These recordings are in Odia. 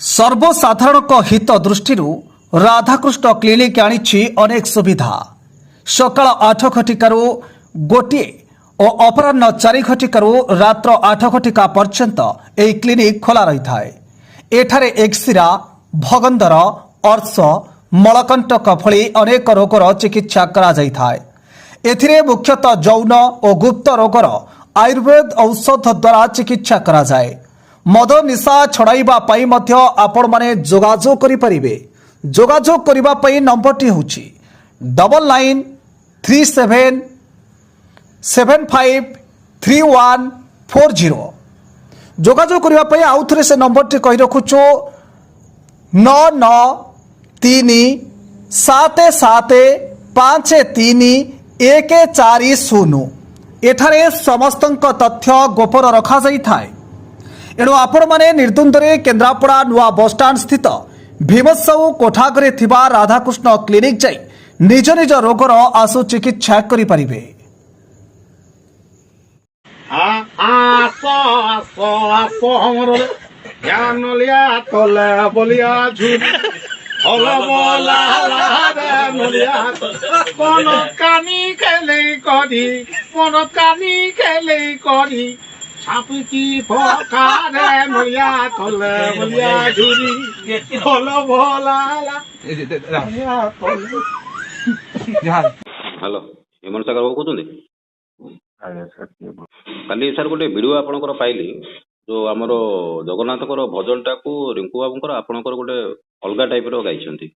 ସର୍ବସାଧାରଣଙ୍କ ହିତ ଦୃଷ୍ଟିରୁ ରାଧାକୃଷ୍ଣ କ୍ଲିନିକ୍ ଆଣିଛି ଅନେକ ସୁବିଧା। ସକାଳ 8 ଘଟିକାରୁ ଗୋଟିଏ ଓ ଅପରାହ୍ନ 4 ଘଟିକାରୁ ରାତ୍ର 8 ଘଟିକା ପର୍ଯ୍ୟନ୍ତ ଏହି କ୍ଲିନିକ୍ ଖୋଲା ରହିଥାଏ। ଏଠାରେ ଏକ୍ସିରା, ଭଗନ୍ଦର, ଅର୍ଶ, ମଳକଣ୍ଟକ ଭଳି ଅନେକ ରୋଗର ଚିକିତ୍ସା କରାଯାଇଥାଏ। ଏଥିରେ ମୁଖ୍ୟତଃ ଯୌନ ଓ ଗୁପ୍ତ ରୋଗର ଆୟୁର୍ବେଦ ଔଷଧ ଦ୍ୱାରା ଚିକିତ୍ସା କରାଯାଏ। ମଦ ନିଶା ଛଡ଼ାଇବା ପାଇଁ ମଧ୍ୟ ଆପଣମାନେ ଯୋଗାଯୋଗ କରିପାରିବେ। ଯୋଗାଯୋଗ କରିବା ପାଇଁ ନମ୍ବରଟି ହେଉଛି 9937531440। ଯୋଗାଯୋଗ କରିବା ପାଇଁ ଆଉ ଥରେ ସେ ନମ୍ବରଟି କହି ରଖୁଛୁ 9937753140। ଏଠାରେ ସମସ୍ତଙ୍କ ତଥ୍ୟ ଗୋପନ ରଖାଯାଇଥାଏ। ଏଣୁ ଆପଣମାନେ ନିର୍ଦ୍ୱନ୍ଦରେ କେନ୍ଦ୍ରାପଡ଼ା ନୂଆ ବସ୍ଷ୍ଟାଣ୍ଡ ସ୍ଥିତ ଭୀମସାଉ କୋଠାଘରେ ଥିବା ରାଧାକୃଷ୍ଣ କ୍ଲିନିକ୍ ଯାଇ ନିଜ ନିଜ ରୋଗର ଆଶୁ ଚିକିତ୍ସା କରିପାରିବେ। ଆସ ଆସ ଆସ ଆମର ଜ୍ଞାନଲିଆ ତଲେ ବଲିଆ ଝୁରି ହଲ ବଲା ରେ ନଲିଆ ମନ କାନି ଖେଲେଇ କରି ମନ କାନି ଖେଲେଇ କରି ছাপুকি ফকারে নলিয়া তলে বলিয়া ঝুরি হল বলা হ্যালো হেমন্ত ସାଗର ବାବୁ କହୁଛନ୍ତି? କାଲି ସାର୍ ଗୋଟେ ଭିଡ଼ିଓ ଆପଣଙ୍କର ପାଇଲି, ଯୋଉ ଆମର ଜଗନ୍ନାଥଙ୍କର ଭଜନଟାକୁ ରିଙ୍କୁ ବାବୁଙ୍କର ଆପଣଙ୍କର ଗୋଟେ ଅଲଗା ଟାଇପର ଗାଇଛନ୍ତି।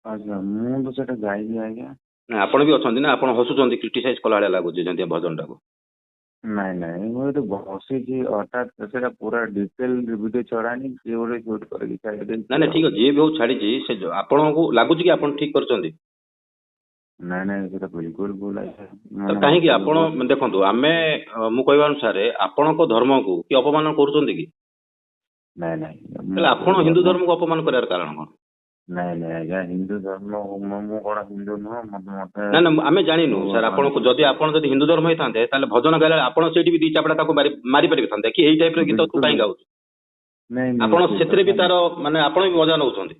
ଆଜ୍ଞା ମୁଁ ତ ସେଟା ଗାଇନି ଆଜ୍ଞା। ନା ଆପଣ ବି ଅଛନ୍ତି ନା, ଆପଣ ହସୁଛନ୍ତି, କ୍ରିଟିସାଇଜ କଲା ଭଳିଆ ଲାଗୁଛି ଯେମିତି ଭଜନଟାକୁ। ନାଇଁ ନାଇଁ ମୁଁ ଏଠି ବସିଛି, ହଠାତ୍ ସେଟା ପୁରା ଡିଟେଲ ଭିଡ଼ିଓ ଛଡ଼ାନି, କିଏ ଗୋଟେ ସୁଟ୍ କରିକି ଛାଡ଼ିଦେଇଛି। ନାଇଁ ନାଇଁ ଠିକ ଅଛି, ଯିଏ ବି ହଉ ଛାଡିଛି, ସେ ଆପଣଙ୍କୁ ଲାଗୁଛି କି ଆପଣ ଠିକ କରିଛନ୍ତି? ନାଇଁ ନାଇଁ ସେଟା ବିଲକୁଲ ଭୁଲ ଆଜ୍ଞା। ତ କାହିଁକି ଆପଣ ଦେଖନ୍ତୁ, ଆମେ ମୁଁ କହିବା ଅନୁସାରେ ଆପଣଙ୍କ ଧର୍ମକୁ କି ଅପମାନ କରୁଛନ୍ତି କି? ନାଇଁ ନାଇଁ ତାହେଲେ ଆପଣ ହିନ୍ଦୁ ଧର୍ମକୁ ଅପମାନ କରିବାର କାରଣ କଣ? ନାଇଁ ନାଇଁ ଆଜ୍ଞା, ହିନ୍ଦୁ ଧର୍ମ ମୁଁ କଣ ହିନ୍ଦୁ ନୁହଁ? ମତେ ନା ନା ଆମେ ଜାଣିନୁ ସାର୍, ଆପଣଙ୍କୁ ଯଦି ଆପଣ ଯଦି ହିନ୍ଦୁ ଧର୍ମ ହେଇଥାନ୍ତେ ତାହେଲେ ଭଜନ ଗାଇଲେ ଆପଣ ସେଇଠି ବି ଦି ଚାପଡ଼ା ତାକୁ ମାରି ପାରିଥାନ୍ତେ କି ଏଇ ଟାଇପର ଗୀତ ତୁ କାହିଁ ଗାଉଛୁ? ଆପଣ ସେଥିରେ ବି ତାର ମାନେ ଆପଣ ବି ମଜା ନେଉଛନ୍ତି।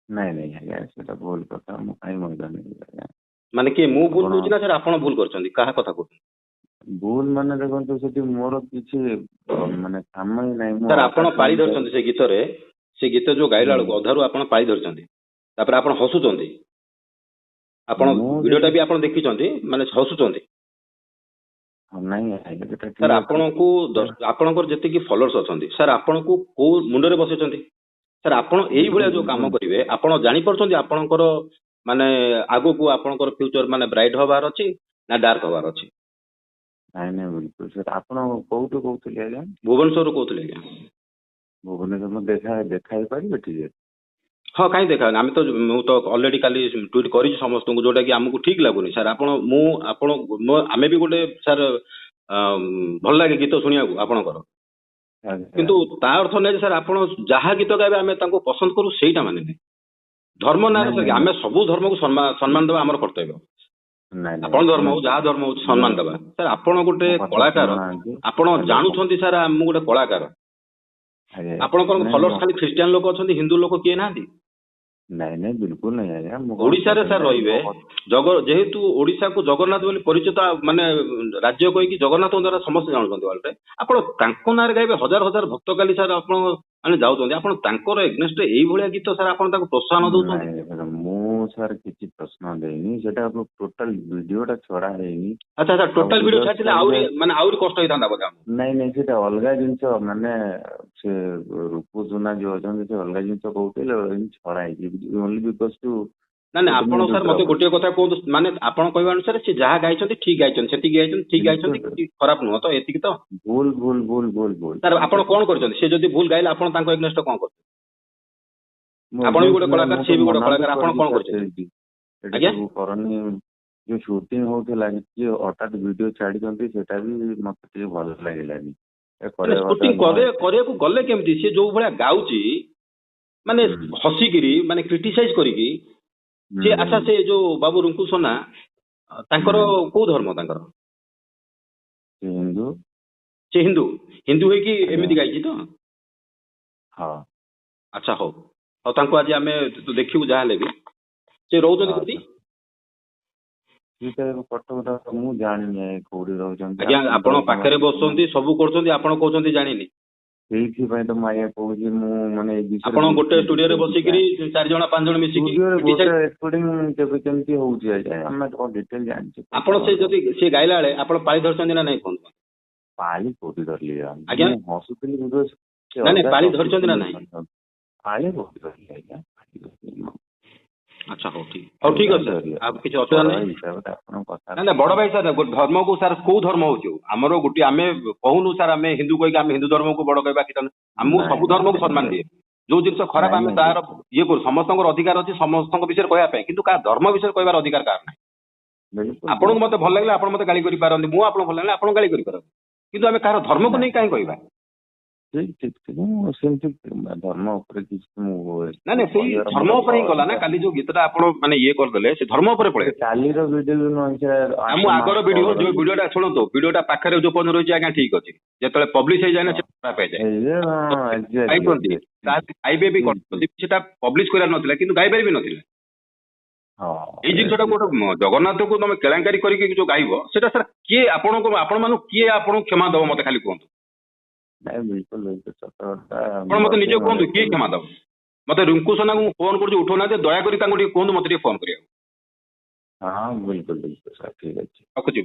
ନାଇଁ ନାଇଁ ଆଜ୍ଞା ସେଟା ଭୁଲ କଥା, ମୁଁ କାହିଁ ମଜା ନେବି ଆଜ୍ଞା? ମାନେ କିଏ ମୁଁ ଭୁଲ କହୁଛି ନା ସାର୍ ଆପଣ ଭୁଲ କରିଛନ୍ତି? କାହା କଥା କହୁଛନ୍ତି? ଭୁଲ ମାନେ ଦେଖନ୍ତୁ, ସେଠି ମୋର କିଛି ମାନେ କାମ ହିଁ ନାହିଁ। ସାର୍ ଆପଣ ପାଳି ଧରିଛନ୍ତି ସେ ଗୀତରେ, ସେ ଗୀତ ଯୋଉ ଗାଇଲା ବେଳକୁ ଅଧାରୁ ଆପଣ ପାଳି ଧରିଛନ୍ତି, ତାପରେ ଆପଣ ହସୁଛନ୍ତି। ଆପଣ ଭିଡ଼ିଓଟା ବି ଆପଣ ଦେଖିଛନ୍ତି, ମାନେ ହସୁଛନ୍ତି। ସାର୍ ଆପଣଙ୍କୁ ଆପଣଙ୍କର ଯେତିକି ଫଲୋଅର୍ସ ଅଛନ୍ତି ସାର୍, ଆପଣଙ୍କୁ କୋଉ ମୁଣ୍ଡରେ ବସେଇଛନ୍ତି? ସାର୍ ଆପଣ ଏଇଭଳିଆ ଯୋଉ କାମ କରିବେ, ଆପଣ ଜାଣିପାରୁଛନ୍ତି ଆପଣଙ୍କର ମାନେ ଆଗକୁ ଆପଣଙ୍କର ଫ୍ୟୁଚର ମାନେ ବ୍ରାଇଟ୍ ହବାର ଅଛି ନା ଡାର୍କ ହବାର ଅଛି? ନାଇଁ ନାଇଁ ବିଲକୁଲ ସାର୍। ଆପଣ କୋଉଠୁ କହୁଥିଲେ ଆଜ୍ଞା? ଭୁବନେଶ୍ୱରରୁ କହୁଥିଲେ ଆଜ୍ଞା। ଭୁବନେଶ୍ୱର ମୁଁ ଦେଖା ହେଇପାରିବେ ଟିକେ? ହଁ କାହିଁ ଦେଖାନି, ଆମେ ତ ମୁଁ ତ ଅଲରେଡି କାଲି ଟ୍ୱିଟ୍ କରିଛି ସମସ୍ତଙ୍କୁ, ଯୋଉଟା କି ଆମକୁ ଠିକ ଲାଗୁନି ସାର୍। ଆମେ ବି ଗୋଟେ ସାର୍ ଭଲ ଲାଗେ ଗୀତ ଶୁଣିବାକୁ ଆପଣଙ୍କର, କିନ୍ତୁ ତା ଅର୍ଥ ନାହିଁ ଯେ ସାର୍ ଆପଣ ଯାହା ଗୀତ ଗାଇବେ ଆମେ ତାଙ୍କୁ ପସନ୍ଦ କରୁ, ସେଇଟା ମାନେ ନାହିଁ। ଧର୍ମ ନାଁରେ ସାର୍ ଆମେ ସବୁ ଧର୍ମକୁ ସମ୍ମାନ ଦେବା ଆମର କର୍ତ୍ତବ୍ୟ। ଆପଣ ଧର୍ମ ହଉ ଯାହା ଧର୍ମ ହଉଛି ସମ୍ମାନ ଦେବା। ସାର୍ ଆପଣ ଗୋଟେ କଳାକାର, ଆପଣ ଜାଣୁଛନ୍ତି ସାର୍ ମୁଁ ଗୋଟେ କଳାକାର। ଆପଣଙ୍କର ଫଲୋଅର୍ସ ଖାଲି ଖ୍ରୀଷ୍ଟିଆନ ଲୋକ ଅଛନ୍ତି, ହିନ୍ଦୁ ଲୋକ କିଏ ନାହାନ୍ତି? ନାଇଁ ନାଇଁ ବିଲକୁଲ ନାଇଁ ଆଜ୍ଞା। ଓଡିଶାରେ ସାର୍ ରହିବେ, ଯେହେତୁ ଓଡିଶାକୁ ଜଗନ୍ନାଥ ବୋଲି ପରିଚିତ ମାନେ ରାଜ୍ୟ କହିକି ଜଗନ୍ନାଥଙ୍କ ଦ୍ୱାରା ସମସ୍ତେ ଜାଣୁଛନ୍ତି ୱାର୍ଲଡରେ, ଆପଣ ତାଙ୍କ ନାଁରେ ଗାଇବେ। ହଜାର ହଜାର ଭକ୍ତ କାଲି ସାର୍ ଆପଣ ମାନେ ଯାଉଛନ୍ତି, ଆପଣ ତାଙ୍କର ଏଗନେଷ୍ଟରେ ଏଇଭଳିଆ ଗୀତ ସାର୍ ଆପଣ ତାଙ୍କୁ ପ୍ରୋତ୍ସାହନ ଦଉଛନ୍ତି? ମୁଁ ସାର୍ କିଛି ପ୍ରଶ୍ନ ଦେଇନି, ସେଟା ଟୋଟାଲ ଭିଡିଓଟା ଛଡା ହେଇନି। ଆଚ୍ଛା ଆଚ୍ଛା, ଟୋଟାଲ ଭିଡିଓ ଛାଡିଥିଲେ ଆହୁରି କଷ୍ଟ ହେଇଥାନ୍ତା ବୋଧେ? ନାଇଁ ନାଇଁ ସେଟା ଅଲଗା ଜିନିଷ, ମାନେ ସେ ରୂପ ସୁନା ଯୋଉ ଅଛନ୍ତି ସେ ଅଲଗା ଜିନିଷ କହୁଥିଲେ, ଛଡା ହେଇଛି ଓନ୍ଲି ବିକଜ ଟୁ। ନା ନା ଆପଣ ସାର୍ ମତେ ଗୋଟିଏ କଥା କୁହନ୍ତୁ, ମାନେ ଆପଣ କହିବା ଅନୁସାରେ ସେ ଯାହା ଗାଇଛନ୍ତି ଠିକ ଗାଇଛନ୍ତି, ସେତିକି ଗାଇଛନ୍ତି, ଠିକ ଗାଇଛନ୍ତି, କିଛି ଖରାପ ନୁହଁ ତ? ଏତିକି ତ? ଭୁଲ ଭୁଲ ଭୁଲ ଭୁଲ ଭୁଲ ସାର୍ ଆପଣ କଣ କରିଛନ୍ତି? ସେ ଯଦି ଭୁଲ ଗାଇଲେ ଆପଣ ତାଙ୍କ ଏଗନେଷ୍ଟ କଣ କରୁଛନ୍ତି? ଆପଣ ବି ଗୋଟେ କଳାକାର, ସିଏ ବି ଗୋଟେ କଳାକାର, ଆପଣ କଣ କରିଛନ୍ତି? ଆଜ୍ଞା କରନି, ଯୋଉ ସୁଟିଂ ହଉଥିଲା କିଏ ହଠାତ୍ ଭିଡିଓ ଛାଡିଛନ୍ତି, ସେଟା ବି ମତେ ଟିକେ ଭଲ ଲାଗିଲାନି। ସୁଟିଂ କରିବାକୁ ଗଲେ କେମିତି? ସେ ଯୋଉ ଭଳିଆ ଗାଉଛି, ମାନେ ହସିକିରି, ମାନେ କ୍ରିଟିସାଇଜ କରିକି ସେ। ଆଚ୍ଛା ସେ ଯୋଉ ବାବୁ ରୁଙ୍କୁ ସୋନା, ତାଙ୍କର କୋଉ ଧର୍ମ? ତାଙ୍କର ହିନ୍ଦୁ। ସେ ହିନ୍ଦୁ ହେଇକି ଏମିତି ଗାଇଛି ତ? ହଁ ଆଚ୍ଛା ହଉ ହଉ ତାଙ୍କୁ ଆଜି ଆମେ ଦେଖିବୁ ଯାହା ହେଲେ ବି ସେ ରହୁଛନ୍ତି କୋଉଠି? ସେଇଟା କଟକଟା ମୁଁ ଜାଣିନି କୋଉଠି ରହୁଛନ୍ତି। ଆଜ୍ଞା ଆପଣ ପାଖରେ ବସୁଛନ୍ତି ସବୁ କରୁଛନ୍ତି ଆପଣ କହୁଛନ୍ତି ଜାଣିନି। ସେଇଥିପାଇଁ ତ ମୁଁ ଆଜ୍ଞା କହୁଛି ମୁଁ ମାନେ ଏଇ ବିଷୟରେ ଆପଣ ଗୋଟେ ଷ୍ଟୁଡିଓରେ ବସିକିରି 4 ଜଣ 5 ଜଣ ମିଶିକି ଷ୍ଟୁଡିଓରେ ଗୋଟେ ରେକର୍ଡିଂ କେବେ କେମିତି ହଉଛି ଆଜ୍ଞା ଆମେ କଣ ଡିଟେଲ ଜାଣିଛୁ। ଆପଣ ସେ ଯଦି ସେ ଗାଇଲା ବେଳେ ଆପଣ ପାଳି ଧରିଛନ୍ତି ନା ନାଇଁ କୁହନ୍ତୁ? ପାଳି କୋଉଠି ଧରିଲି ଆଜ୍ଞା ମୁଁ ହସୁଥିଲି କିନ୍ତୁ ନାଇଁ ନାଇଁ ପାଳି ଧରିଛନ୍ତି ନା ନାଇଁ? ପାଳି କୋଉଠି ଧରିଲି ଆଜ୍ଞା। ଆଚ୍ଛା ହଉ ଠିକ ଅଛି ସାର୍ ଆଉ କିଛି ଅସୁବିଧା ନାହିଁ। ହିସାବରେ ଆପଣଙ୍କ କଥା ନା ନା ବଡ ଭାଇ ସାର୍ ଧର୍ମକୁ ସାର୍ କୋଉ ଧର୍ମ ହଉଛି ଆମର ଗୋଟିଏ ଆମେ କହୁନୁ ସାର୍ ଆମେ ହିନ୍ଦୁ କହିକି ଆମେ ହିନ୍ଦୁ ଧର୍ମକୁ ବଡ କହିବା କିଛି ଆମକୁ ସବୁ ଧର୍ମକୁ ସମ୍ମାନ ଦିଏ। ଯୋଉ ଜିନିଷ ଖରାପ ଆମେ ତାର ଇଏ କରୁ ସମସ୍ତଙ୍କର ଅଧିକାର ଅଛି ସମସ୍ତଙ୍କ ବିଷୟରେ କହିବା ପାଇଁ କିନ୍ତୁ କାହା ଧର୍ମ ବିଷୟରେ କହିବାର ଅଧିକାର କାହାର ନାହିଁ। ଆପଣଙ୍କୁ ମତେ ଭଲ ଲାଗିଲା ଆପଣ ମତେ ଗାଳି କରିପାରନ୍ତି ମୁଁ ଆପଣଙ୍କୁ ଭଲ ଲାଗିଲା ଆପଣ ଗାଳି କରିପାରନ୍ତି କିନ୍ତୁ ଆମେ କାହାର ଧର୍ମକୁ ନେଇ କାହିଁ କହିବା? ମୁଁ ସେମିତି ଧର୍ମ ଉପରେ କିଛି ନାଇଁ ନାଇଁ ସେଇ ଧର୍ମ ଉପରେ ହିଁ ଗଲା ନା କାଲି ଯୋଉ ଗୀତଟା ଆପଣ ମାନେ ଇଏ କରିଦେଲେ ସେ ଧର୍ମ ଉପରେ ପଳେଇଲା। କାଲିର ଭିଡିଓ ଆମ ଆଗର ଭିଡିଓ ଯୋଉ ଭିଡିଓଟା ଶୁଣନ୍ତୁ ଭିଡିଓଟା ପାଖରେ ଯୋଉ ପର୍ଯ୍ୟନ୍ତ ରହିଛି ଆଜ୍ଞା ଠିକ ଅଛି ଯେତେବେଳେ ପବ୍ଲିଶ ହେଇଯାଏ ନା ସେ ଖରାପ ହେଇଯାଏ। ଗାଇବେ ବି ସେଟା ପବ୍ଲିଶ କରିବାର ନଥିଲା କିନ୍ତୁ ଗାଇବାରେ ବି ନଥିଲା। ଏଇ ଜିନିଷଟା ଗୋଟେ ଜଗନ୍ନାଥଙ୍କୁ ତମେ କେଳାଙ୍କାରୀ କରିକି ଯୋଉ ଗାଇବ ସେଟା ସାର୍ କିଏ ଆପଣଙ୍କୁ ଆପଣ ମାନଙ୍କୁ କିଏ ଆପଣଙ୍କୁ କ୍ଷମା ଦବ ମତେ ଖାଲି କୁହନ୍ତୁ? ଆପଣ ମତେ ନିଜେ କୁହନ୍ତୁ କିଏ କ୍ଷମା ଦବ? ମତେ ରିଙ୍କୁ ସୋନାଙ୍କୁ ମୁଁ ଫୋନ କରୁଛି ଉଠଉନାହାନ୍ତି ଦୟାକରି ତାଙ୍କୁ ଟିକେ କୁହନ୍ତୁ ମତେ ଟିକେ ଫୋନ କରିବାକୁ। ହଁ ବିଲକୁଲ ସାର୍ ଠିକ ଅଛି ରଖୁଛି।